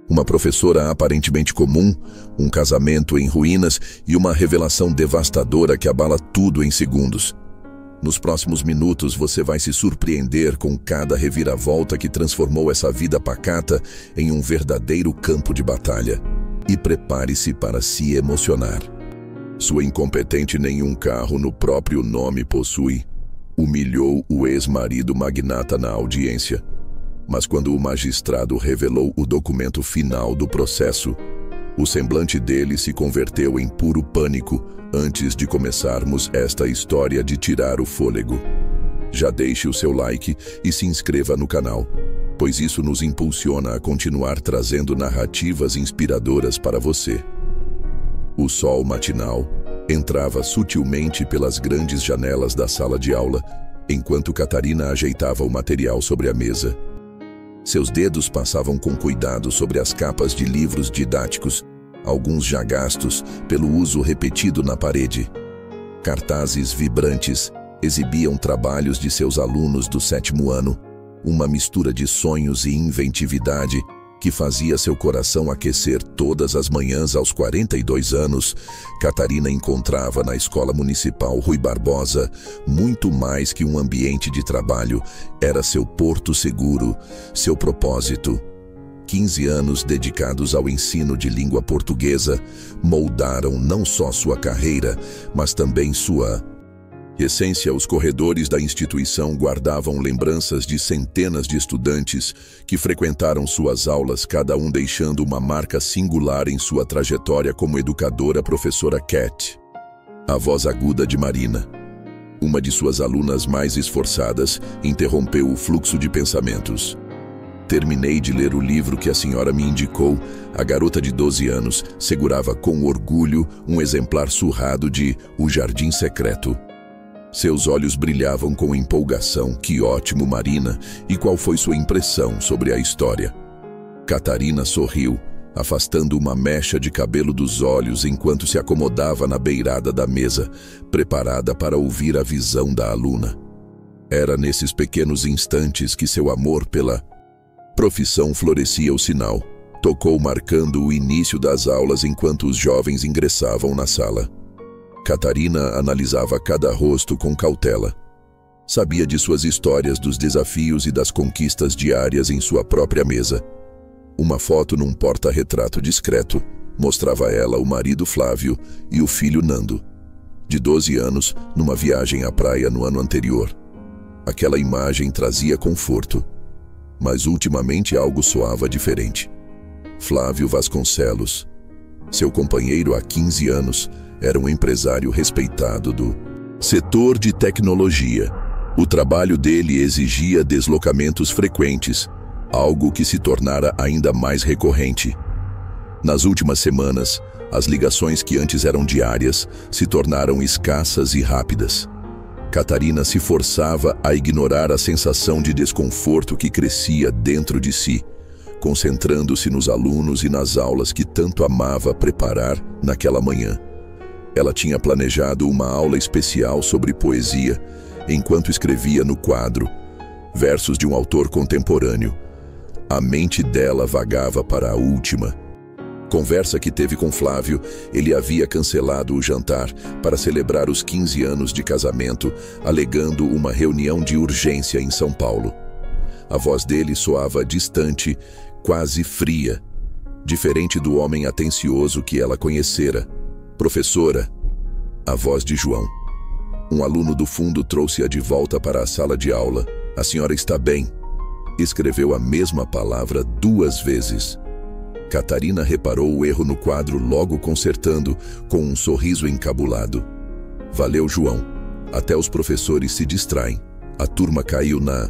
Uma professora aparentemente comum, um casamento em ruínas e uma revelação devastadora que abala tudo em segundos. Nos próximos minutos você vai se surpreender com cada reviravolta que transformou essa vida pacata em um verdadeiro campo de batalha. E prepare-se para se emocionar. Sua incompetente nenhum carro no próprio nome possui humilhou o ex-marido magnata na audiência. Mas quando o magistrado revelou o documento final do processo, o semblante dele se converteu em puro pânico antes de começarmos esta história de tirar o fôlego. Já deixe o seu like e se inscreva no canal, pois isso nos impulsiona a continuar trazendo narrativas inspiradoras para você. O sol matinal entrava sutilmente pelas grandes janelas da sala de aula, enquanto Catarina ajeitava o material sobre a mesa. Seus dedos passavam com cuidado sobre as capas de livros didáticos, alguns já gastos pelo uso repetido na parede. Cartazes vibrantes exibiam trabalhos de seus alunos do 7º ano, uma mistura de sonhos e inventividade que fazia seu coração aquecer todas as manhãs aos 42 anos. Catarina encontrava na Escola Municipal Rui Barbosa muito mais que um ambiente de trabalho, era seu porto seguro, seu propósito. 15 anos dedicados ao ensino de língua portuguesa moldaram não só sua carreira, mas também sua essência. Os corredores da instituição guardavam lembranças de centenas de estudantes que frequentaram suas aulas, cada um deixando uma marca singular em sua trajetória como educadora. Professora Cat, a voz aguda de Marina, uma de suas alunas mais esforçadas, interrompeu o fluxo de pensamentos. Terminei de ler o livro que a senhora me indicou. A garota de 12 anos segurava com orgulho um exemplar surrado de O Jardim Secreto. Seus olhos brilhavam com empolgação. Que ótimo, Marina! E qual foi sua impressão sobre a história? Catarina sorriu, afastando uma mecha de cabelo dos olhos enquanto se acomodava na beirada da mesa, preparada para ouvir a visão da aluna. Era nesses pequenos instantes que seu amor pela profissão florescia. O sinal tocou, marcando o início das aulas enquanto os jovens ingressavam na sala. Catarina analisava cada rosto com cautela. Sabia de suas histórias, dos desafios e das conquistas diárias em sua própria mesa. Uma foto num porta-retrato discreto mostrava ela, o marido Flávio e o filho Nando, de 12 anos, numa viagem à praia no ano anterior. Aquela imagem trazia conforto, mas ultimamente algo soava diferente. Flávio Vasconcelos, seu companheiro há 15 anos, era um empresário respeitado do setor de tecnologia. O trabalho dele exigia deslocamentos frequentes, algo que se tornara ainda mais recorrente. Nas últimas semanas, as ligações que antes eram diárias se tornaram escassas e rápidas. Catarina se forçava a ignorar a sensação de desconforto que crescia dentro de si, concentrando-se nos alunos e nas aulas que tanto amava preparar naquela manhã. Ela tinha planejado uma aula especial sobre poesia, enquanto escrevia no quadro versos de um autor contemporâneo. A mente dela vagava para a última conversa que teve com Flávio. Ele havia cancelado o jantar para celebrar os 15 anos de casamento, alegando uma reunião de urgência em São Paulo. A voz dele soava distante, quase fria, diferente do homem atencioso que ela conhecera. Professora, a voz de João, um aluno do fundo, trouxe-a de volta para a sala de aula. A senhora está bem? Escreveu a mesma palavra 2 vezes. Catarina reparou o erro no quadro, logo consertando, com um sorriso encabulado. Valeu, João. Até os professores se distraem. A turma caiu na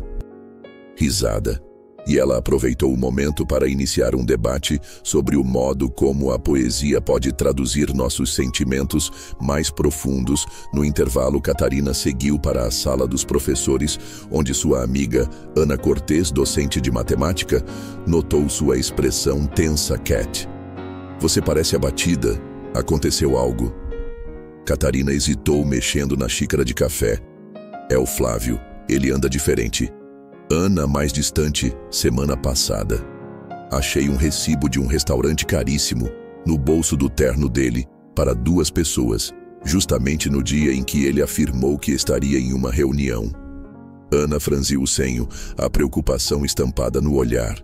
risada. E ela aproveitou o momento para iniciar um debate sobre o modo como a poesia pode traduzir nossos sentimentos mais profundos. No intervalo, Catarina seguiu para a sala dos professores, onde sua amiga Ana Cortez, docente de matemática, notou sua expressão tensa. Cat, você parece abatida. Aconteceu algo? Catarina hesitou, mexendo na xícara de café. É o Flávio. Ele anda diferente. Ana, mais distante, semana passada. Achei um recibo de um restaurante caríssimo no bolso do terno dele para 2 pessoas, justamente no dia em que ele afirmou que estaria em uma reunião. Ana franziu o senho, a preocupação estampada no olhar.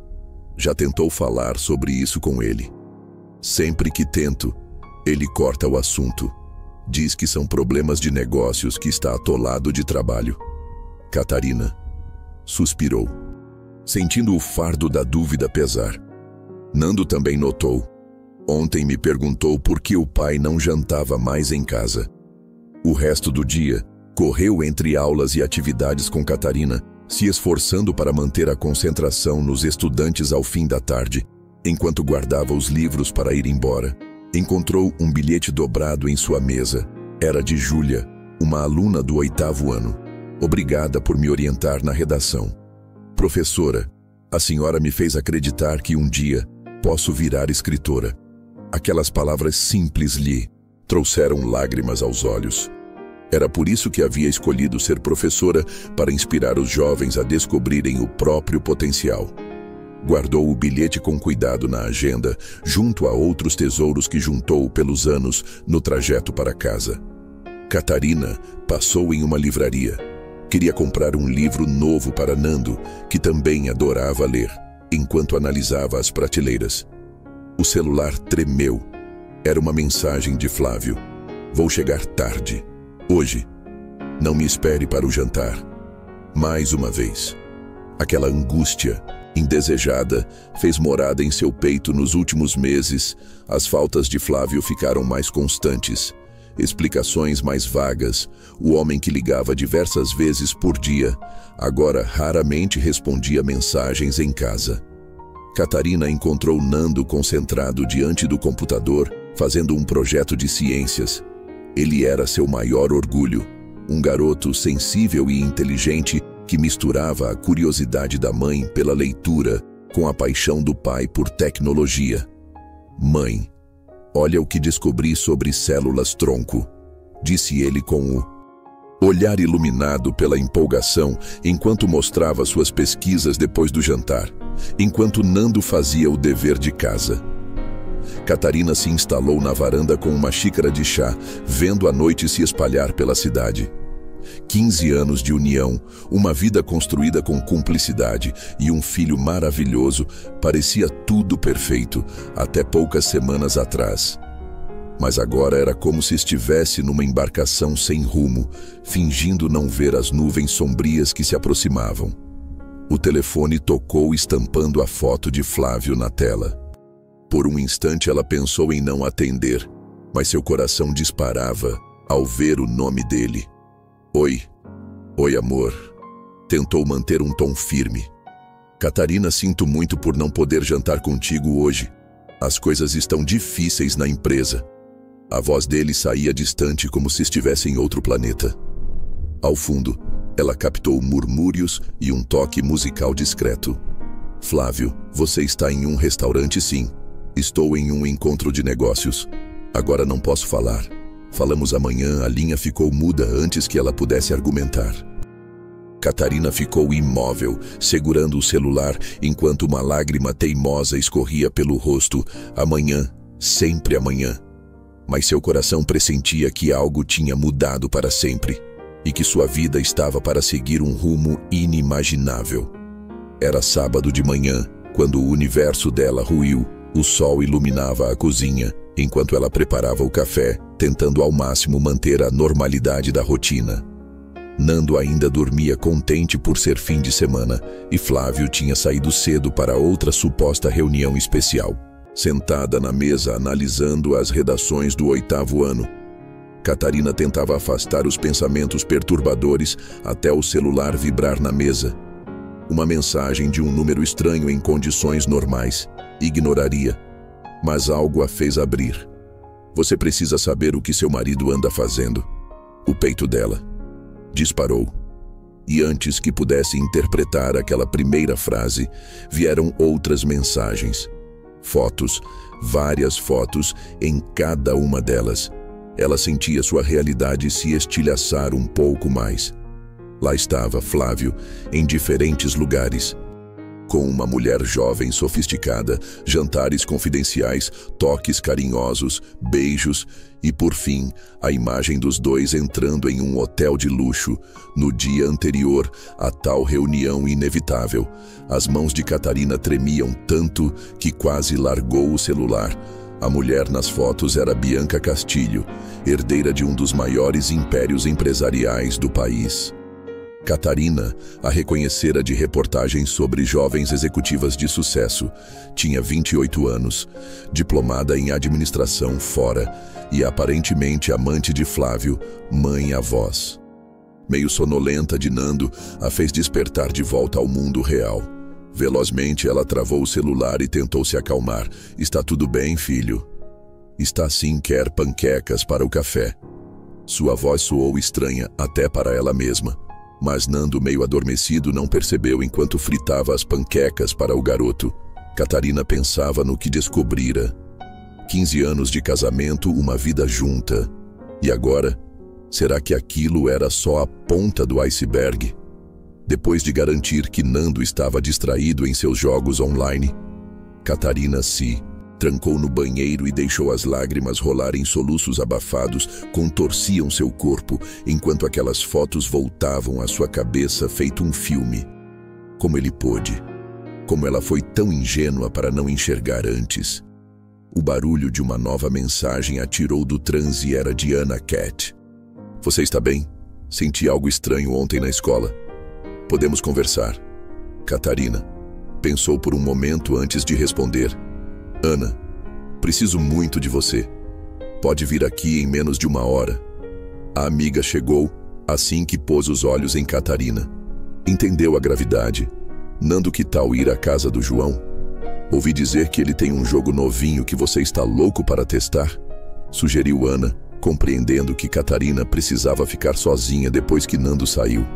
Já tentou falar sobre isso com ele? Sempre que tento, ele corta o assunto. Diz que são problemas de negócios, que está atolado de trabalho. Catarina suspirou, sentindo o fardo da dúvida pesar. Nando também notou. Ontem me perguntou por que o pai não jantava mais em casa. O resto do dia correu entre aulas e atividades com Catarina, se esforçando para manter a concentração nos estudantes ao fim da tarde, enquanto guardava os livros para ir embora. Encontrou um bilhete dobrado em sua mesa. Era de Júlia, uma aluna do 8º ano. Obrigada por me orientar na redação. Professora, a senhora me fez acreditar que um dia posso virar escritora. Aquelas palavras simples lhe trouxeram lágrimas aos olhos. Era por isso que havia escolhido ser professora, para inspirar os jovens a descobrirem o próprio potencial. Guardou o bilhete com cuidado na agenda, junto a outros tesouros que juntou pelos anos no trajeto para casa. Catarina passou em uma livraria. Queria comprar um livro novo para Nando, que também adorava ler, enquanto analisava as prateleiras. O celular tremeu. Era uma mensagem de Flávio. Vou chegar tarde. Hoje. Não me espere para o jantar. Mais uma vez. Aquela angústia indesejada fez morada em seu peito nos últimos meses. As faltas de Flávio ficaram mais constantes. Explicações mais vagas. O homem que ligava diversas vezes por dia, agora raramente respondia mensagens em casa. Catarina encontrou Nando concentrado diante do computador, fazendo um projeto de ciências. Ele era seu maior orgulho, um garoto sensível e inteligente que misturava a curiosidade da mãe pela leitura com a paixão do pai por tecnologia. Mãe, olha o que descobri sobre células-tronco, disse ele com o olhar iluminado pela empolgação enquanto mostrava suas pesquisas depois do jantar, enquanto Nando fazia o dever de casa. Catarina se instalou na varanda com uma xícara de chá, vendo a noite se espalhar pela cidade. 15 anos de união, uma vida construída com cumplicidade e um filho maravilhoso, parecia tudo perfeito, até poucas semanas atrás. Mas agora era como se estivesse numa embarcação sem rumo, fingindo não ver as nuvens sombrias que se aproximavam. O telefone tocou, estampando a foto de Flávio na tela. Por um instante ela pensou em não atender, mas seu coração disparava ao ver o nome dele. Oi. Oi, amor. Tentou manter um tom firme. Catarina, sinto muito por não poder jantar contigo hoje. As coisas estão difíceis na empresa. A voz dele saía distante, como se estivesse em outro planeta. Ao fundo, ela captou murmúrios e um toque musical discreto. Flávio, você está em um restaurante, sim. Estou em um encontro de negócios. Agora não posso falar. Falamos amanhã. A linha ficou muda antes que ela pudesse argumentar. Catarina ficou imóvel, segurando o celular, enquanto uma lágrima teimosa escorria pelo rosto. Amanhã, sempre amanhã. Mas seu coração pressentia que algo tinha mudado para sempre, e que sua vida estava para seguir um rumo inimaginável. Era sábado de manhã, quando o universo dela ruiu. O sol iluminava a cozinha, enquanto ela preparava o café, tentando ao máximo manter a normalidade da rotina. Nando ainda dormia contente por ser fim de semana, e Flávio tinha saído cedo para outra suposta reunião especial. Sentada na mesa analisando as redações do 8º ano, Catarina tentava afastar os pensamentos perturbadores até o celular vibrar na mesa. Uma mensagem de um número estranho em condições normais. Ignoraria, mas algo a fez abrir. Você precisa saber o que seu marido anda fazendo. O peito dela disparou. E antes que pudesse interpretar aquela primeira frase, vieram outras mensagens. Fotos, várias fotos em cada uma delas. Ela sentia sua realidade se estilhaçar um pouco mais. Lá estava Flávio, em diferentes lugares. com uma mulher jovem sofisticada, jantares confidenciais, toques carinhosos, beijos e, por fim, a imagem dos dois entrando em um hotel de luxo, no dia anterior a tal reunião inevitável. As mãos de Catarina tremiam tanto que quase largou o celular. A mulher nas fotos era Bianca Castilho, herdeira de um dos maiores impérios empresariais do país. Catarina a reconhecera de reportagens sobre jovens executivas de sucesso. Tinha 28 anos, diplomada em administração fora e aparentemente amante de Flávio, mãe e avós. Meio sonolenta de Nando, a fez despertar de volta ao mundo real. Velozmente ela travou o celular e tentou se acalmar. Está tudo bem, filho? Está sim, quer panquecas para o café. Sua voz soou estranha até para ela mesma. Mas Nando, meio adormecido, não percebeu enquanto fritava as panquecas para o garoto. Catarina pensava no que descobrira. 15 anos de casamento, uma vida junta. E agora? Será que aquilo era só a ponta do iceberg? Depois de garantir que Nando estava distraído em seus jogos online, Catarina se trancou no banheiro e deixou as lágrimas rolarem. Soluços abafados contorciam seu corpo, enquanto aquelas fotos voltavam à sua cabeça feito um filme. Como ele pôde? Como ela foi tão ingênua para não enxergar antes? O barulho de uma nova mensagem a tirou do transe e era de Ana Cat. Você está bem? Senti algo estranho ontem na escola. Podemos conversar. Catarina pensou por um momento antes de responder. Ana, preciso muito de você. Pode vir aqui em menos de 1 hora. A amiga chegou assim que pôs os olhos em Catarina. Entendeu a gravidade. Nando, que tal ir à casa do João? Ouvi dizer que ele tem um jogo novinho que você está louco para testar? Sugeriu Ana, compreendendo que Catarina precisava ficar sozinha depois que Nando saiu.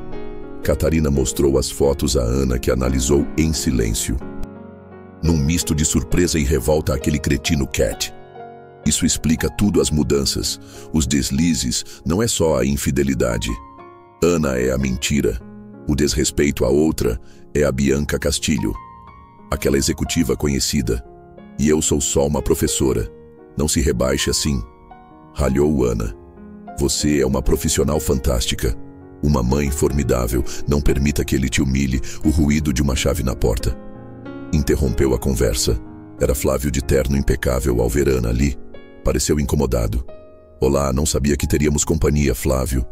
Catarina mostrou as fotos a Ana, que analisou em silêncio. Num misto de surpresa e revolta àquele cretino Cat. Isso explica tudo, as mudanças, os deslizes, não é só a infidelidade. Ana é a mentira. O desrespeito à outra é a Bianca Castilho, aquela executiva conhecida. E eu sou só uma professora. Não se rebaixe assim. Ralhou Ana. Você é uma profissional fantástica. Uma mãe formidável. Não permita que ele te humilhe. O ruído de uma chave na porta interrompeu a conversa. Era Flávio, de terno impecável, ao ver Ana ali. Pareceu incomodado. Olá, não sabia que teríamos companhia, Flávio.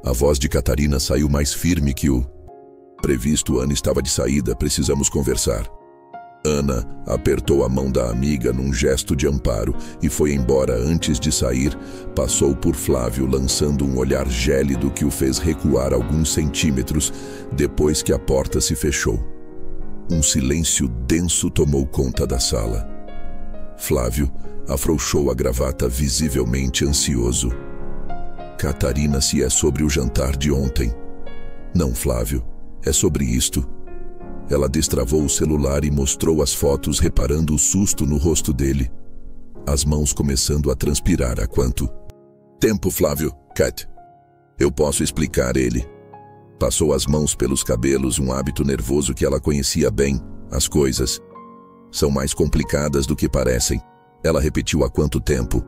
A voz de Catarina saiu mais firme que o previsto. Ana estava de saída, precisamos conversar. Ana apertou a mão da amiga num gesto de amparo e foi embora. Antes de sair, passou por Flávio, lançando um olhar gélido que o fez recuar alguns centímetros depois que a porta se fechou. Um silêncio denso tomou conta da sala. Flávio afrouxou a gravata, visivelmente ansioso. Catarina, se é sobre o jantar de ontem. Não, Flávio, é sobre isto. Ela destravou o celular e mostrou as fotos, reparando o susto no rosto dele. As mãos começando a transpirar. Há quanto tempo, Flávio? Cat, eu posso explicar. Ele passou as mãos pelos cabelos, um hábito nervoso que ela conhecia bem. As coisas são mais complicadas do que parecem. Ela repetiu: há quanto tempo?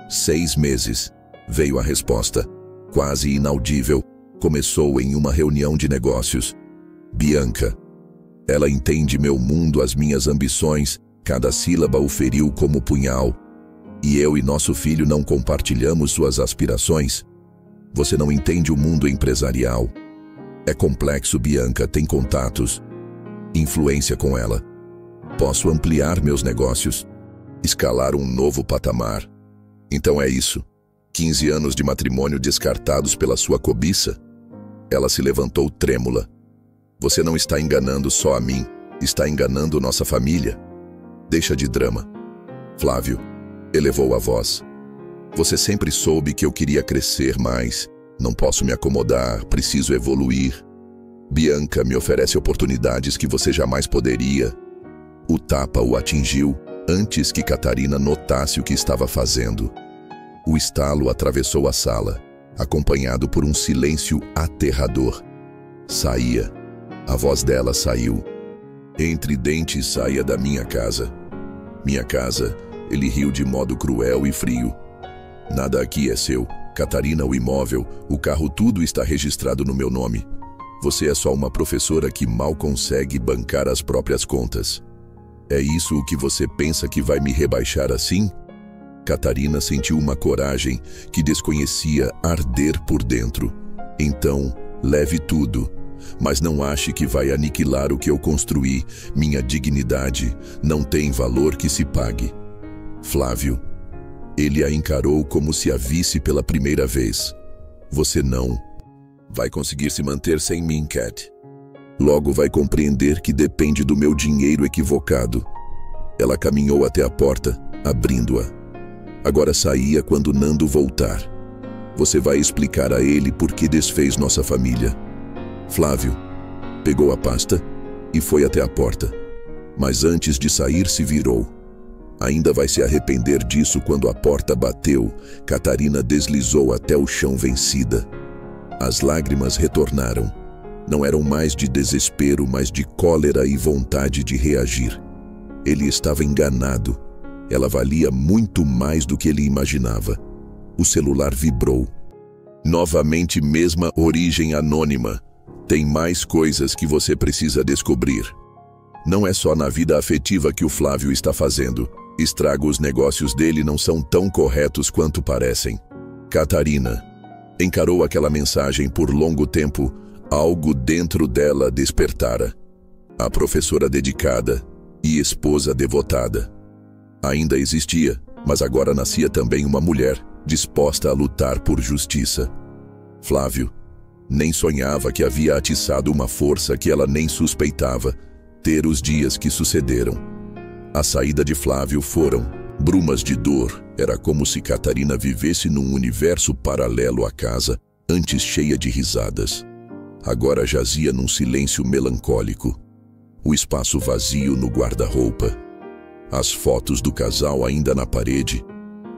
6 meses. Veio a resposta, quase inaudível. Começou em uma reunião de negócios. Bianca. Ela entende meu mundo, as minhas ambições. Cada sílaba o feriu como punhal. E eu e nosso filho não compartilhamos suas aspirações. Você não entende o mundo empresarial. É complexo, Bianca. Tem contatos, influência com ela. Posso ampliar meus negócios, escalar um novo patamar. Então é isso. 15 anos de matrimônio descartados pela sua cobiça? Ela se levantou trêmula. Você não está enganando só a mim, está enganando nossa família. Deixa de drama. Flávio elevou a voz. Você sempre soube que eu queria crescer mais. Não posso me acomodar, preciso evoluir. Bianca me oferece oportunidades que você jamais poderia. O tapa o atingiu antes que Catarina notasse o que estava fazendo. O estalo atravessou a sala, acompanhado por um silêncio aterrador. Saía. A voz dela saiu. Entre dentes, saia da minha casa. Minha casa, ele riu de modo cruel e frio. Nada aqui é seu. Catarina, o imóvel, o carro, tudo está registrado no meu nome. Você é só uma professora que mal consegue bancar as próprias contas. É isso o que você pensa que vai me rebaixar assim? Catarina sentiu uma coragem que desconhecia arder por dentro. Então, leve tudo, mas não ache que vai aniquilar o que eu construí. Minha dignidade não tem valor que se pague. Flávio. Ele a encarou como se a visse pela primeira vez. Você não vai conseguir se manter sem mim, Cat. Logo vai compreender que depende do meu dinheiro equivocado. Ela caminhou até a porta, abrindo-a. Agora saía quando Nando voltar. Você vai explicar a ele por que desfez nossa família. Flávio pegou a pasta e foi até a porta. Mas antes de sair, se virou. Ainda vai se arrepender disso quando a porta bateu. Catarina deslizou até o chão vencida. As lágrimas retornaram. Não eram mais de desespero, mas de cólera e vontade de reagir. Ele estava enganado. Ela valia muito mais do que ele imaginava. O celular vibrou. Novamente, mesma origem anônima. Tem mais coisas que você precisa descobrir. Não é só na vida afetiva que o Flávio está fazendo. Os negócios dele não são tão corretos quanto parecem. Catarina encarou aquela mensagem por longo tempo. Algo dentro dela despertara. A professora dedicada e esposa devotada. Ainda existia, mas agora nascia também uma mulher disposta a lutar por justiça. Flávio nem sonhava que havia atiçado uma força que ela nem suspeitava ter os dias que sucederam. A saída de Flávio foram brumas de dor. Era como se Catarina vivesse num universo paralelo à casa, antes cheia de risadas. Agora jazia num silêncio melancólico. O espaço vazio no guarda-roupa. As fotos do casal ainda na parede.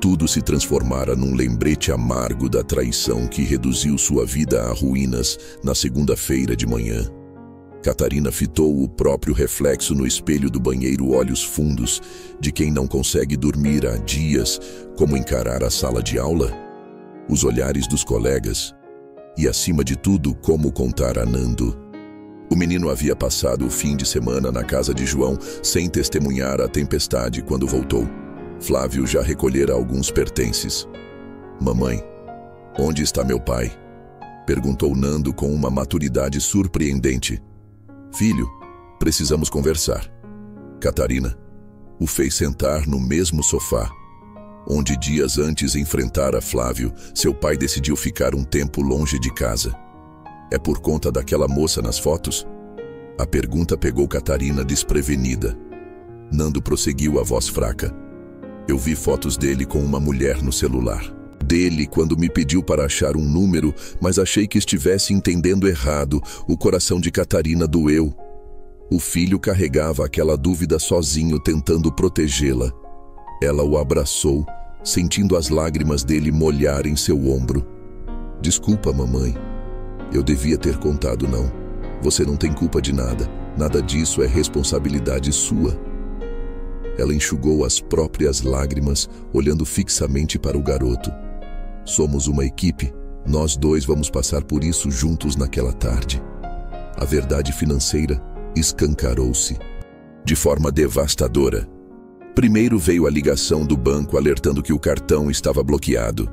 Tudo se transformara num lembrete amargo da traição que reduziu sua vida a ruínas na segunda-feira de manhã. Catarina fitou o próprio reflexo no espelho do banheiro, olhos fundos, de quem não consegue dormir há dias. Como encarar a sala de aula? Os olhares dos colegas. E, acima de tudo, como contar a Nando. O menino havia passado o fim de semana na casa de João, sem testemunhar a tempestade quando voltou. Flávio já recolhera alguns pertences. Mamãe, onde está meu pai? Perguntou Nando com uma maturidade surpreendente. Filho, precisamos conversar. Catarina o fez sentar no mesmo sofá, onde dias antes enfrentara Flávio. Seu pai decidiu ficar um tempo longe de casa. É por conta daquela moça nas fotos? A pergunta pegou Catarina desprevenida. Nando prosseguiu, a voz fraca. Eu vi fotos dele com uma mulher no celular. Dele quando me pediu para achar um número, mas achei que estivesse entendendo errado. O coração de Catarina doeu. O filho carregava aquela dúvida sozinho, tentando protegê-la. Ela o abraçou, sentindo as lágrimas dele molharem seu ombro. Desculpa, mamãe. Eu devia ter contado, não. Você não tem culpa de nada. Nada disso é responsabilidade sua. Ela enxugou as próprias lágrimas, olhando fixamente para o garoto. Somos uma equipe. Nós dois vamos passar por isso juntos naquela tarde. A verdade financeira escancarou-se de forma devastadora. Primeiro veio a ligação do banco alertando que o cartão estava bloqueado.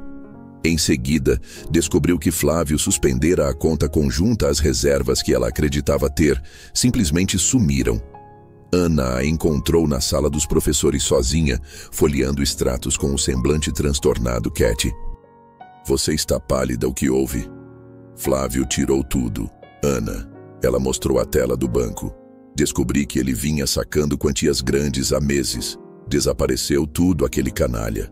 Em seguida, descobriu que Flávio suspendera a conta conjunta. As reservas que ela acreditava ter simplesmente sumiram. Ana a encontrou na sala dos professores sozinha, folheando extratos com o semblante transtornado. Cat, você está pálida, o que houve? Flávio tirou tudo. Ana, ela mostrou a tela do banco. Descobri que ele vinha sacando quantias grandes há meses. Desapareceu tudo, aquele canalha.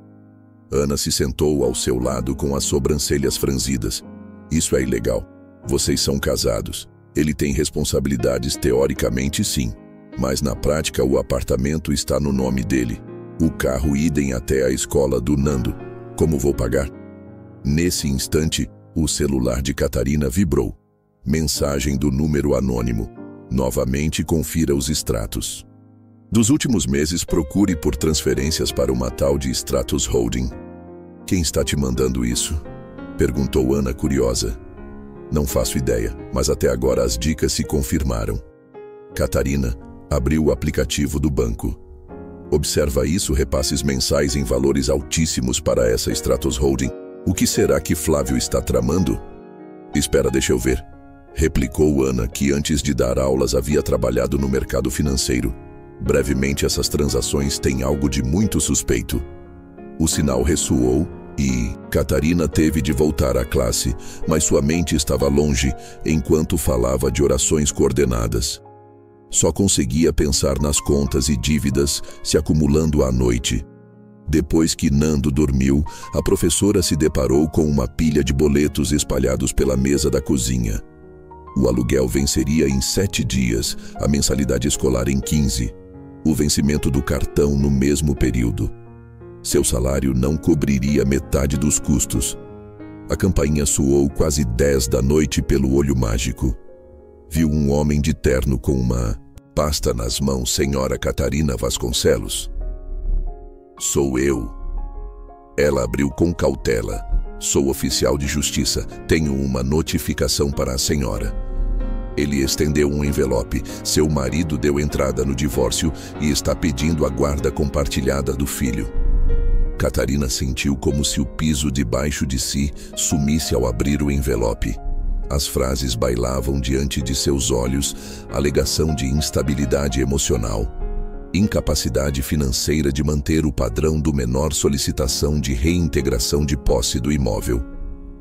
Ana se sentou ao seu lado com as sobrancelhas franzidas. Isso é ilegal. Vocês são casados. Ele tem responsabilidades, teoricamente sim. Mas na prática o apartamento está no nome dele. O carro idem até a escola do Nando. Como vou pagar? Nesse instante, o celular de Catarina vibrou. Mensagem do número anônimo. Novamente confira os extratos. Dos últimos meses, procure por transferências para uma tal de Stratos Holding. Quem está te mandando isso? Perguntou Ana curiosa. Não faço ideia, mas até agora as dicas se confirmaram. Catarina abriu o aplicativo do banco. Observa isso, repasses mensais em valores altíssimos para essa Stratos Holding. O que será que Flávio está tramando? Espera, deixa eu ver. Replicou Ana, que antes de dar aulas havia trabalhado no mercado financeiro. Brevemente, essas transações têm algo de muito suspeito. O sinal ressoou e Catarina teve de voltar à classe, mas sua mente estava longe enquanto falava de orações coordenadas. Só conseguia pensar nas contas e dívidas se acumulando à noite. Depois que Nando dormiu, a professora se deparou com uma pilha de boletos espalhados pela mesa da cozinha. O aluguel venceria em 7 dias, a mensalidade escolar em 15, o vencimento do cartão no mesmo período. Seu salário não cobriria metade dos custos. A campainha soou quase 10 da noite pelo olho mágico. Viu um homem de terno com uma pasta nas mãos. Senhora Catarina Vasconcelos. Sou eu. Ela abriu com cautela. Sou oficial de justiça. Tenho uma notificação para a senhora. Ele estendeu um envelope. Seu marido deu entrada no divórcio e está pedindo a guarda compartilhada do filho. Catarina sentiu como se o piso debaixo de si sumisse ao abrir o envelope. As frases bailavam diante de seus olhos, alegação de instabilidade emocional, incapacidade financeira de manter o padrão do menor, solicitação de reintegração de posse do imóvel.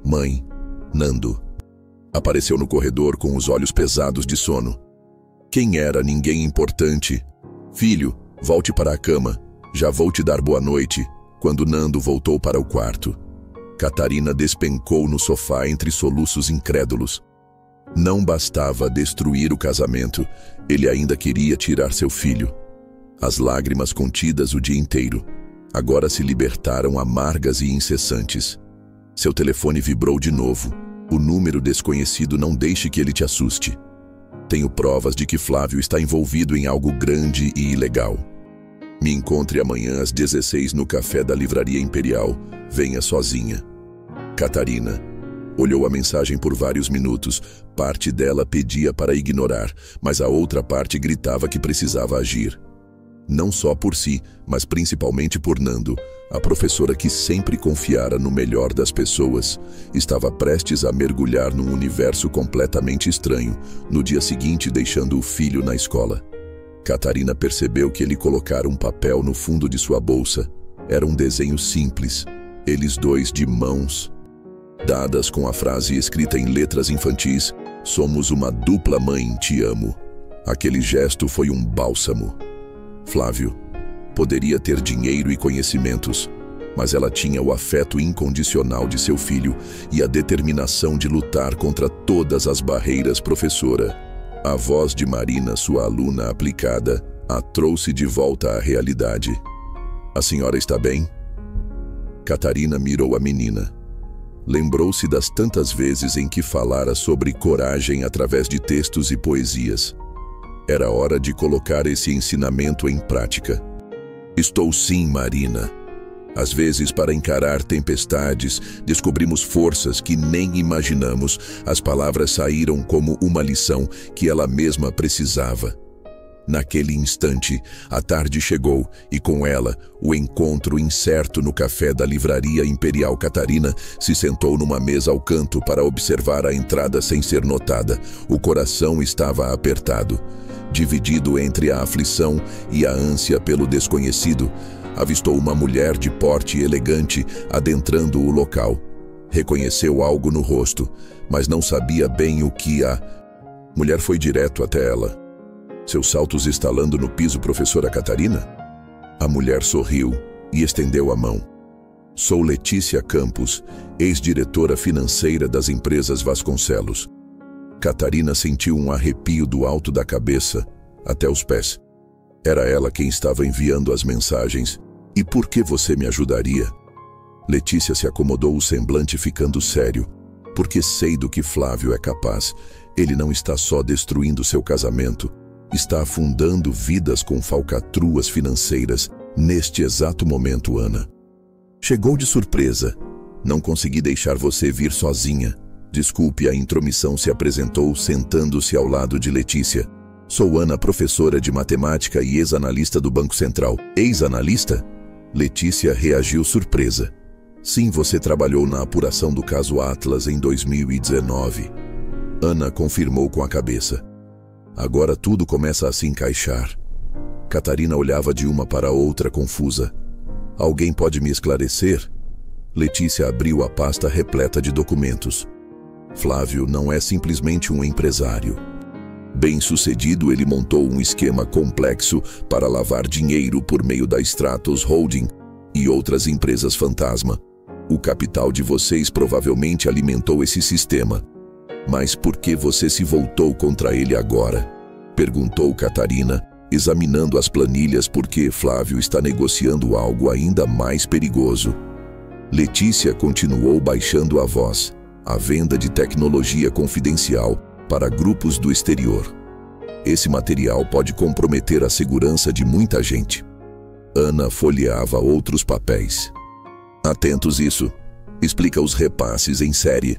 Mãe, Nando. Apareceu no corredor com os olhos pesados de sono. Quem era? Ninguém importante. Filho, volte para a cama. Já vou te dar boa noite. Quando Nando voltou para o quarto, Catarina despencou no sofá entre soluços incrédulos. Não bastava destruir o casamento, ele ainda queria tirar seu filho. As lágrimas contidas o dia inteiro, agora se libertaram amargas e incessantes. Seu telefone vibrou de novo. O número desconhecido. Não deixe que ele te assuste. Tenho provas de que Flávio está envolvido em algo grande e ilegal. Me encontre amanhã às 16 no café da Livraria Imperial. Venha sozinha. Catarina olhou a mensagem por vários minutos. Parte dela pedia para ignorar, mas a outra parte gritava que precisava agir. Não só por si, mas principalmente por Nando, a professora que sempre confiara no melhor das pessoas. Estava prestes a mergulhar num universo completamente estranho, no dia seguinte deixando o filho na escola. Catarina percebeu que ele colocara um papel no fundo de sua bolsa. Era um desenho simples, eles dois de mãos dadas com a frase escrita em letras infantis: somos uma dupla, mãe, te amo. Aquele gesto foi um bálsamo. Flávio poderia ter dinheiro e conhecimentos, mas ela tinha o afeto incondicional de seu filho e a determinação de lutar contra todas as barreiras. Professora, a voz de Marina, sua aluna aplicada, a trouxe de volta à realidade. A senhora está bem? Catarina mirou a menina. Lembrou-se das tantas vezes em que falara sobre coragem através de textos e poesias. Era hora de colocar esse ensinamento em prática. Estou sim, Marina. Às vezes, para encarar tempestades, descobrimos forças que nem imaginamos. As palavras saíram como uma lição que ela mesma precisava. Naquele instante, a tarde chegou e com ela, o encontro incerto no café da Livraria Imperial. Catarina se sentou numa mesa ao canto para observar a entrada sem ser notada. O coração estava apertado. Dividido entre a aflição e a ânsia pelo desconhecido, avistou uma mulher de porte elegante adentrando o local. Reconheceu algo no rosto, mas não sabia bem o que a mulher foi direto até ela. Seus saltos estalando no piso. Professora Catarina? A mulher sorriu e estendeu a mão. Sou Letícia Campos, ex-diretora financeira das empresas Vasconcelos. Catarina sentiu um arrepio do alto da cabeça até os pés. Era ela quem estava enviando as mensagens. E por que você me ajudaria? Letícia se acomodou, o semblante ficando sério. Porque sei do que Flávio é capaz. Ele não está só destruindo seu casamento, está afundando vidas com falcatruas financeiras neste exato momento, Ana. Chegou de surpresa. Não consegui deixar você vir sozinha. Desculpe, a intromissão, se apresentou, sentando-se ao lado de Letícia. Sou Ana, professora de matemática e ex-analista do Banco Central. Ex-analista? Letícia reagiu surpresa. Sim, você trabalhou na apuração do caso Atlas em 2019. Ana confirmou com a cabeça. Agora tudo começa a se encaixar. Catarina olhava de uma para outra confusa. Alguém pode me esclarecer? Letícia abriu a pasta repleta de documentos. Flávio não é simplesmente um empresário. Bem-sucedido, ele montou um esquema complexo para lavar dinheiro por meio da Stratos Holding e outras empresas fantasma. O capital de vocês provavelmente alimentou esse sistema. Mas por que você se voltou contra ele agora? Perguntou Catarina, examinando as planilhas, porque Flávio está negociando algo ainda mais perigoso. Letícia continuou baixando a voz. A venda de tecnologia confidencial para grupos do exterior. Esse material pode comprometer a segurança de muita gente. Ana folheava outros papéis. Atentos isso. Explica os repasses em série.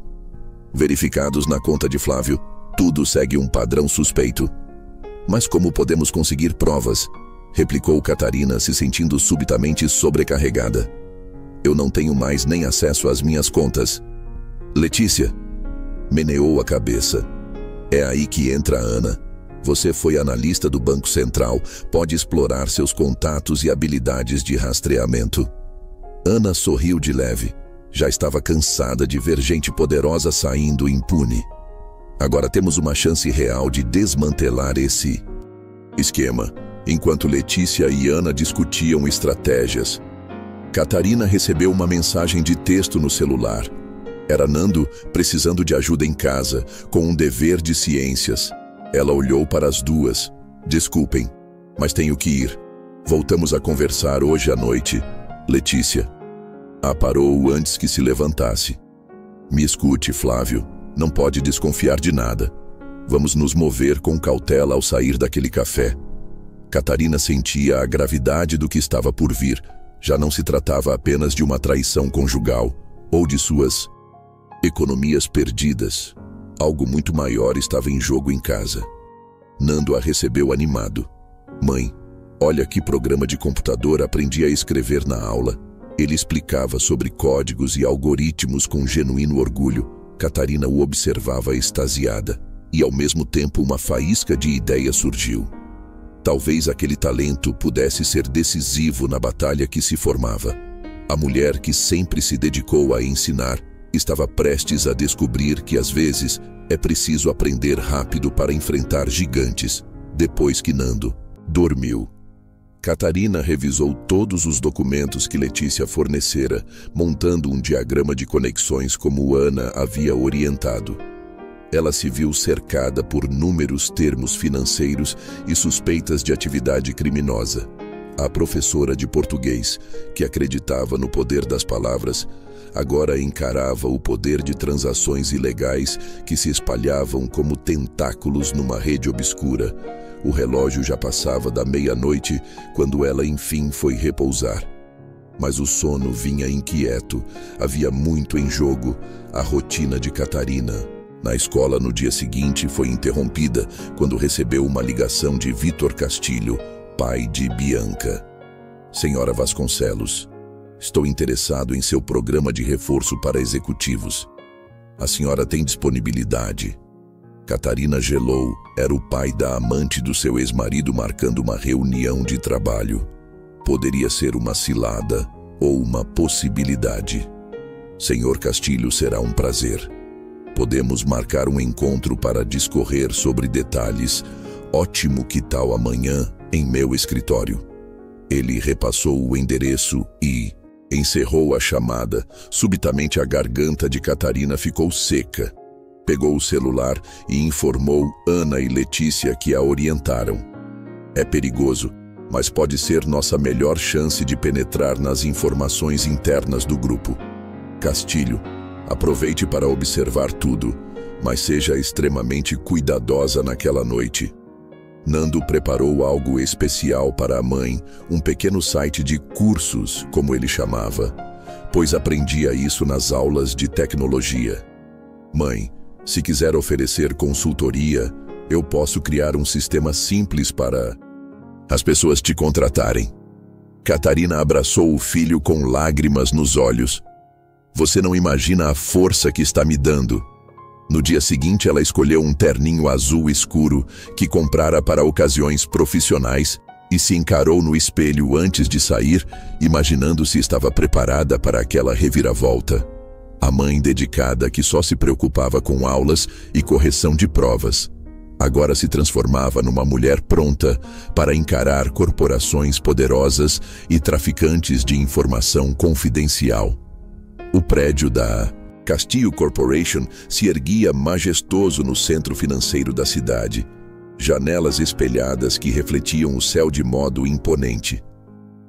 Verificados na conta de Flávio, tudo segue um padrão suspeito. Mas como podemos conseguir provas? Replicou Catarina, se sentindo subitamente sobrecarregada. Eu não tenho mais nem acesso às minhas contas. Letícia meneou a cabeça. É aí que entra Ana. Você foi analista do Banco Central, pode explorar seus contatos e habilidades de rastreamento. Ana sorriu de leve. Já estava cansada de ver gente poderosa saindo impune. Agora temos uma chance real de desmantelar esse esquema. Enquanto Letícia e Ana discutiam estratégias, Catarina recebeu uma mensagem de texto no celular. Era Nando, precisando de ajuda em casa, com um dever de ciências. Ela olhou para as duas. Desculpem, mas tenho que ir. Voltamos a conversar hoje à noite. Letícia. A parou antes que se levantasse. Me escute, Flávio. Não pode desconfiar de nada. Vamos nos mover com cautela ao sair daquele café. Catarina sentia a gravidade do que estava por vir. Já não se tratava apenas de uma traição conjugal, ou de suas economias perdidas. Algo muito maior estava em jogo em casa. Nando a recebeu animado. Mãe, olha que programa de computador aprendi a escrever na aula. Ele explicava sobre códigos e algoritmos com genuíno orgulho. Catarina o observava extasiada, e ao mesmo tempo uma faísca de ideia surgiu. Talvez aquele talento pudesse ser decisivo na batalha que se formava. A mulher que sempre se dedicou a ensinar estava prestes a descobrir que às vezes é preciso aprender rápido para enfrentar gigantes. Depois que Nando dormiu, Catarina revisou todos os documentos que Letícia fornecera, montando um diagrama de conexões como Ana havia orientado. Ela se viu cercada por inúmeros termos financeiros e suspeitas de atividade criminosa. A professora de português, que acreditava no poder das palavras, agora encarava o poder de transações ilegais que se espalhavam como tentáculos numa rede obscura. O relógio já passava da meia-noite quando ela enfim foi repousar. Mas o sono vinha inquieto, havia muito em jogo. A rotina de Catarina na escola no dia seguinte foi interrompida quando recebeu uma ligação de Vitor Castilho, pai de Bianca. Senhora Vasconcelos, estou interessado em seu programa de reforço para executivos. A senhora tem disponibilidade? Catarina gelou. Era o pai da amante do seu ex-marido marcando uma reunião de trabalho. Poderia ser uma cilada ou uma possibilidade. Senhor Castilho, será um prazer. Podemos marcar um encontro para discorrer sobre detalhes. Ótimo, que tal amanhã em meu escritório? Ele repassou o endereço e encerrou a chamada. Subitamente a garganta de Catarina ficou seca. Pegou o celular e informou Ana e Letícia, que a orientaram. É perigoso, mas pode ser nossa melhor chance de penetrar nas informações internas do grupo. Castilho, aproveite para observar tudo. mas seja extremamente cuidadosa naquela noite. Nando preparou algo especial para a mãe, um pequeno site de cursos, como ele chamava, pois aprendia isso nas aulas de tecnologia. Mãe, se quiser oferecer consultoria, eu posso criar um sistema simples para as pessoas te contratarem. Catarina abraçou o filho com lágrimas nos olhos. Você não imagina a força que está me dando. No dia seguinte, ela escolheu um terninho azul escuro que comprara para ocasiões profissionais e se encarou no espelho antes de sair, imaginando se estava preparada para aquela reviravolta. A mãe dedicada que só se preocupava com aulas e correção de provas, agora se transformava numa mulher pronta para encarar corporações poderosas e traficantes de informação confidencial. O prédio da Castillo Corporation se erguia majestoso no centro financeiro da cidade, janelas espelhadas que refletiam o céu de modo imponente.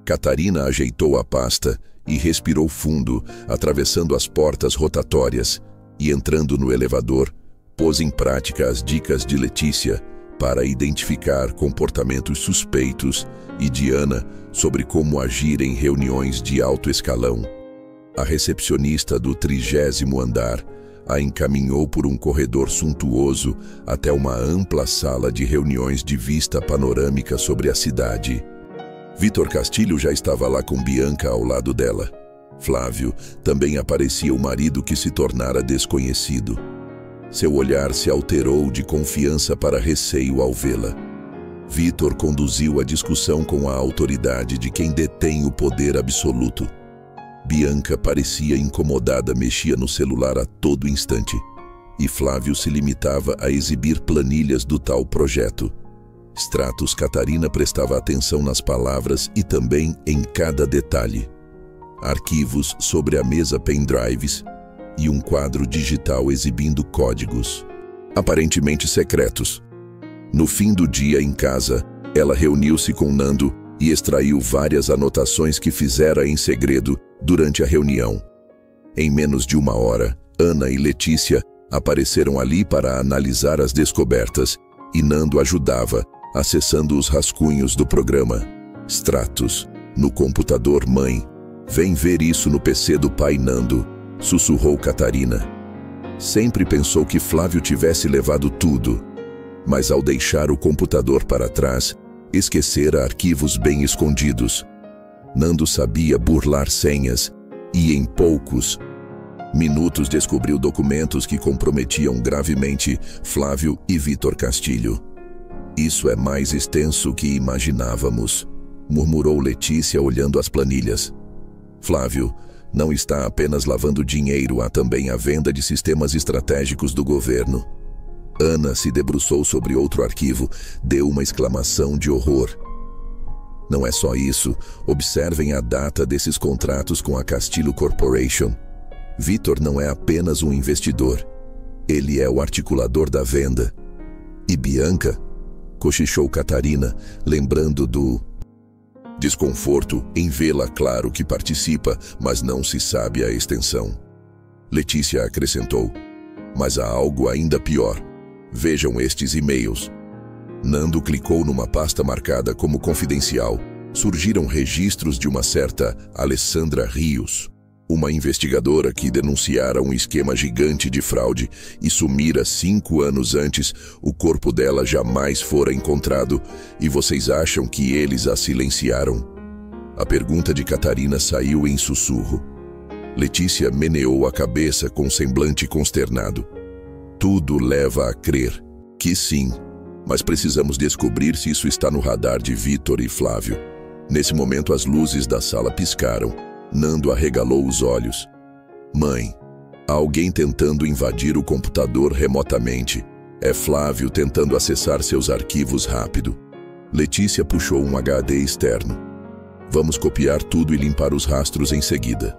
Catarina ajeitou a pasta e respirou fundo, atravessando as portas rotatórias, e entrando no elevador, pôs em prática as dicas de Letícia para identificar comportamentos suspeitos e de Ana sobre como agir em reuniões de alto escalão. A recepcionista do 30º andar a encaminhou por um corredor suntuoso até uma ampla sala de reuniões de vista panorâmica sobre a cidade. Vitor Castilho já estava lá com Bianca ao lado dela. Flávio também aparecia, o marido que se tornara desconhecido. Seu olhar se alterou de confiança para receio ao vê-la. Vitor conduziu a discussão com a autoridade de quem detém o poder absoluto. Bianca parecia incomodada, mexia no celular a todo instante. E Flávio se limitava a exibir planilhas do tal projeto. Stratos Catarina prestava atenção nas palavras e também em cada detalhe. Arquivos sobre a mesa, pendrives e um quadro digital exibindo códigos, aparentemente secretos. No fim do dia em casa, ela reuniu-se com Nando e extraiu várias anotações que fizera em segredo durante a reunião. Em menos de uma hora, Ana e Letícia apareceram ali para analisar as descobertas e Nando ajudava, acessando os rascunhos do programa. Stratos, no computador, mãe. Vem ver isso no PC do pai, Nando, sussurrou Catarina. Sempre pensou que Flávio tivesse levado tudo, mas ao deixar o computador para trás, esquecera arquivos bem escondidos. Nando sabia burlar senhas e, em poucos minutos, descobriu documentos que comprometiam gravemente Flávio e Vitor Castilho. Isso é mais extenso que imaginávamos, murmurou Letícia olhando as planilhas. Flávio não está apenas lavando dinheiro, há também a venda de sistemas estratégicos do governo. Ana se debruçou sobre outro arquivo, deu uma exclamação de horror. Não é só isso, observem a data desses contratos com a Castillo Corporation. Vitor não é apenas um investidor, ele é o articulador da venda. E Bianca? Cochichou Catarina, lembrando do desconforto em vê-la. Claro que participa, mas não se sabe a extensão. Letícia acrescentou, mas há algo ainda pior. Vejam estes e-mails. Nando clicou numa pasta marcada como confidencial. Surgiram registros de uma certa Alessandra Rios, uma investigadora que denunciara um esquema gigante de fraude e sumira 5 anos antes. O corpo dela jamais fora encontrado e vocês acham que eles a silenciaram? A pergunta de Catarina saiu em sussurro. Letícia meneou a cabeça com semblante consternado. Tudo leva a crer que sim, mas precisamos descobrir se isso está no radar de Vitor e Flávio. Nesse momento as luzes da sala piscaram. Nando arregalou os olhos. Mãe, há alguém tentando invadir o computador remotamente. É Flávio tentando acessar seus arquivos rápido. Letícia puxou um HD externo. Vamos copiar tudo e limpar os rastros em seguida.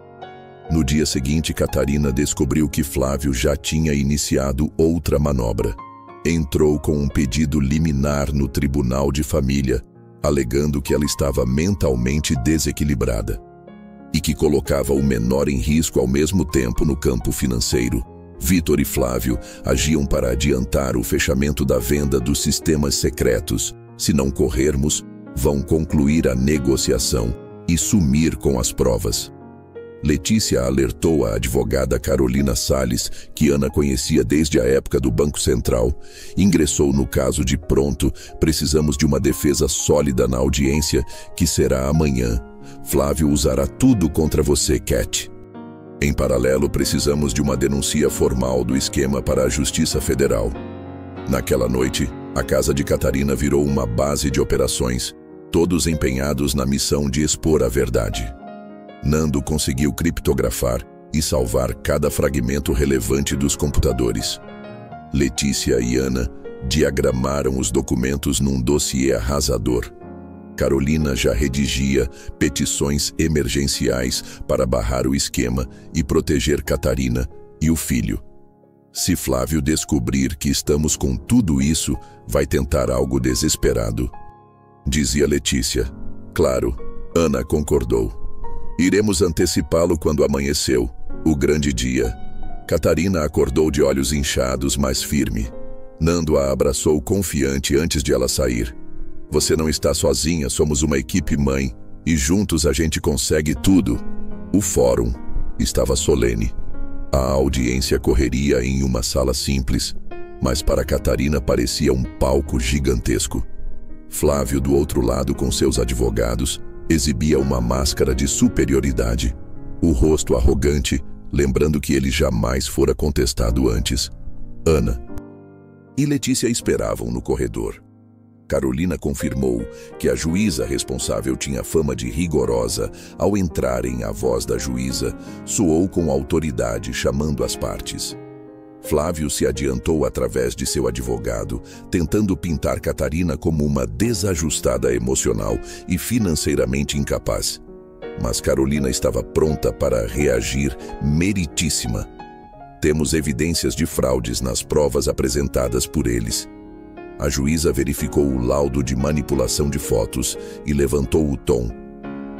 No dia seguinte, Catarina descobriu que Flávio já tinha iniciado outra manobra. Entrou com um pedido liminar no Tribunal de Família, alegando que ela estava mentalmente desequilibrada e que colocava o menor em risco ao mesmo tempo no campo financeiro. Vitor e Flávio agiam para adiantar o fechamento da venda dos sistemas secretos. Se não corrermos, vão concluir a negociação e sumir com as provas. Letícia alertou a advogada Carolina Salles, que Ana conhecia desde a época do Banco Central. Ingressou no caso de pronto. Precisamos de uma defesa sólida na audiência, que será amanhã. Flávio usará tudo contra você, Cat. Em paralelo, precisamos de uma denúncia formal do esquema para a Justiça Federal. Naquela noite, a casa de Catarina virou uma base de operações, todos empenhados na missão de expor a verdade. Nando conseguiu criptografar e salvar cada fragmento relevante dos computadores. Letícia e Ana diagramaram os documentos num dossiê arrasador. Carolina já redigia petições emergenciais para barrar o esquema e proteger Catarina e o filho. Se Flávio descobrir que estamos com tudo isso, vai tentar algo desesperado, dizia Letícia. Claro, Ana concordou. Iremos antecipá-lo quando amanheceu, o grande dia. Catarina acordou de olhos inchados, mas firme. Nando a abraçou confiante antes de ela sair. Você não está sozinha, somos uma equipe mãe, e juntos a gente consegue tudo. O fórum estava solene. A audiência correria em uma sala simples, mas para Catarina parecia um palco gigantesco. Flávio, do outro lado com seus advogados, exibia uma máscara de superioridade, o rosto arrogante, lembrando que ele jamais fora contestado antes. Ana e Letícia esperavam no corredor. Carolina confirmou que a juíza responsável tinha fama de rigorosa. Ao entrarem, a voz da juíza soou com autoridade, chamando as partes. Flávio se adiantou através de seu advogado, tentando pintar Catarina como uma desajustada emocional e financeiramente incapaz. Mas Carolina estava pronta para reagir, meritíssima. Temos evidências de fraudes nas provas apresentadas por eles. A juíza verificou o laudo de manipulação de fotos e levantou o tom.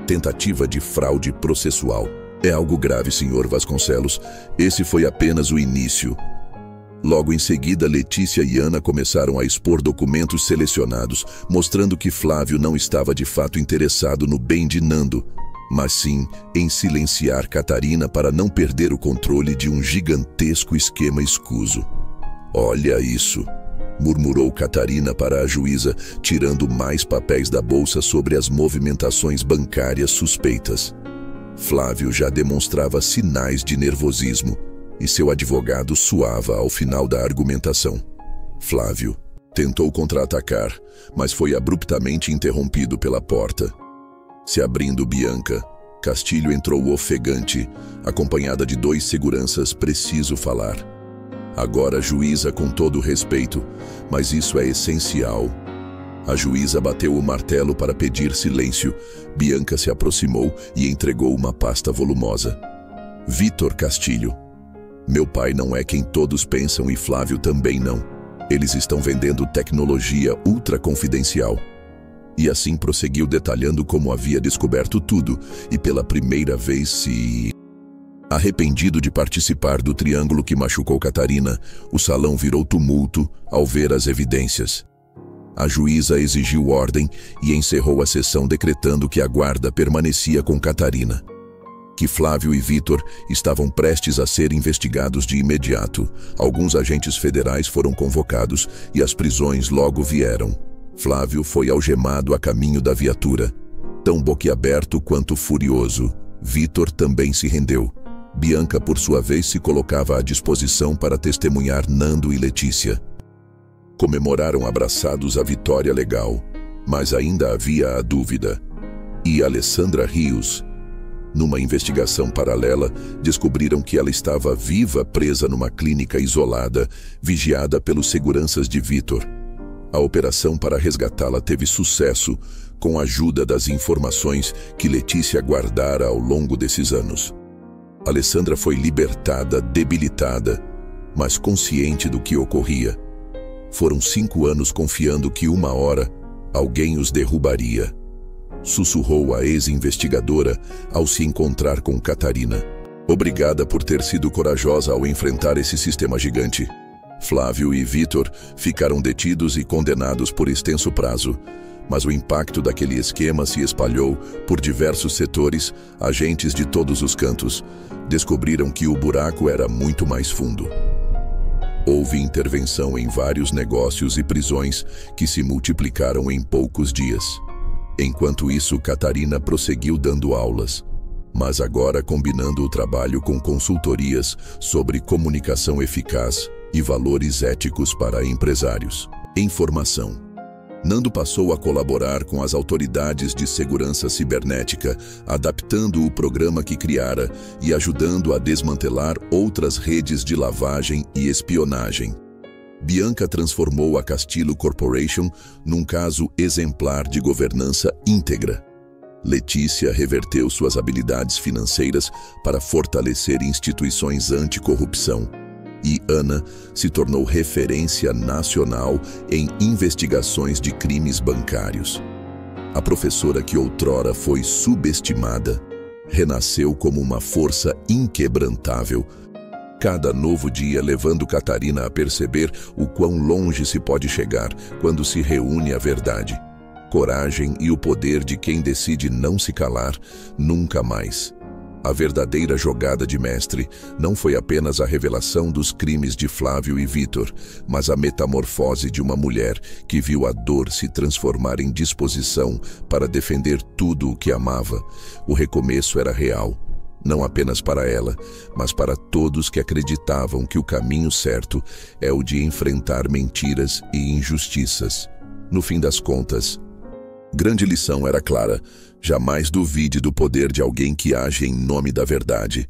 Tentativa de fraude processual. É algo grave, Sr. Vasconcelos. Esse foi apenas o início. Logo em seguida, Letícia e Ana começaram a expor documentos selecionados, mostrando que Flávio não estava de fato interessado no bem de Nando, mas sim em silenciar Catarina para não perder o controle de um gigantesco esquema escuso. Olha isso, murmurou Catarina para a juíza, tirando mais papéis da bolsa sobre as movimentações bancárias suspeitas. Flávio já demonstrava sinais de nervosismo, e seu advogado suava ao final da argumentação. Flávio tentou contra-atacar, mas foi abruptamente interrompido pela porta. Se abrindo Bianca, Castilho entrou ofegante, acompanhada de 2 seguranças. Preciso falar. Agora, juíza, com todo respeito, mas isso é essencial. A juíza bateu o martelo para pedir silêncio. Bianca se aproximou e entregou uma pasta volumosa. Vitor Castilho. Meu pai não é quem todos pensam e Flávio também não. Eles estão vendendo tecnologia ultra confidencial. E assim prosseguiu, detalhando como havia descoberto tudo e pela primeira vez se... Arrependido de participar do triângulo que machucou Catarina, o salão virou tumulto ao ver as evidências. A juíza exigiu ordem e encerrou a sessão, decretando que a guarda permanecia com Catarina. Que Flávio e Vitor estavam prestes a ser investigados de imediato. Alguns agentes federais foram convocados e as prisões logo vieram. Flávio foi algemado a caminho da viatura, tão boquiaberto quanto furioso. Vitor também se rendeu. Bianca, por sua vez, se colocava à disposição para testemunhar Nando e Letícia. Comemoraram abraçados a vitória legal, mas ainda havia a dúvida. E Alessandra Rios? Numa investigação paralela, descobriram que ela estava viva, presa numa clínica isolada, vigiada pelos seguranças de Vitor. A operação para resgatá-la teve sucesso, com a ajuda das informações que Letícia guardara ao longo desses anos. Alessandra foi libertada, debilitada, mas consciente do que ocorria. Foram 5 anos confiando que uma hora alguém os derrubaria. Sussurrou a ex-investigadora ao se encontrar com Catarina. Obrigada por ter sido corajosa ao enfrentar esse sistema gigante. Flávio e Vitor ficaram detidos e condenados por extenso prazo, mas o impacto daquele esquema se espalhou por diversos setores. Agentes de todos os cantos descobriram que o buraco era muito mais fundo. Houve intervenção em vários negócios e prisões que se multiplicaram em poucos dias. Enquanto isso, Catarina prosseguiu dando aulas, mas agora combinando o trabalho com consultorias sobre comunicação eficaz e valores éticos para empresários. Informação. Nando passou a colaborar com as autoridades de segurança cibernética, adaptando o programa que criara e ajudando a desmantelar outras redes de lavagem e espionagem. Bianca transformou a Castillo Corporation num caso exemplar de governança íntegra. Letícia reverteu suas habilidades financeiras para fortalecer instituições anticorrupção. E Ana se tornou referência nacional em investigações de crimes bancários. A professora que outrora foi subestimada renasceu como uma força inquebrantável, cada novo dia levando Catarina a perceber o quão longe se pode chegar quando se reúne a verdade, coragem e o poder de quem decide não se calar nunca mais. A verdadeira jogada de mestre não foi apenas a revelação dos crimes de Flávio e Vitor, mas a metamorfose de uma mulher que viu a dor se transformar em disposição para defender tudo o que amava. O recomeço era real, não apenas para ela, mas para todos que acreditavam que o caminho certo é o de enfrentar mentiras e injustiças. No fim das contas, grande lição era clara: jamais duvide do poder de alguém que age em nome da verdade.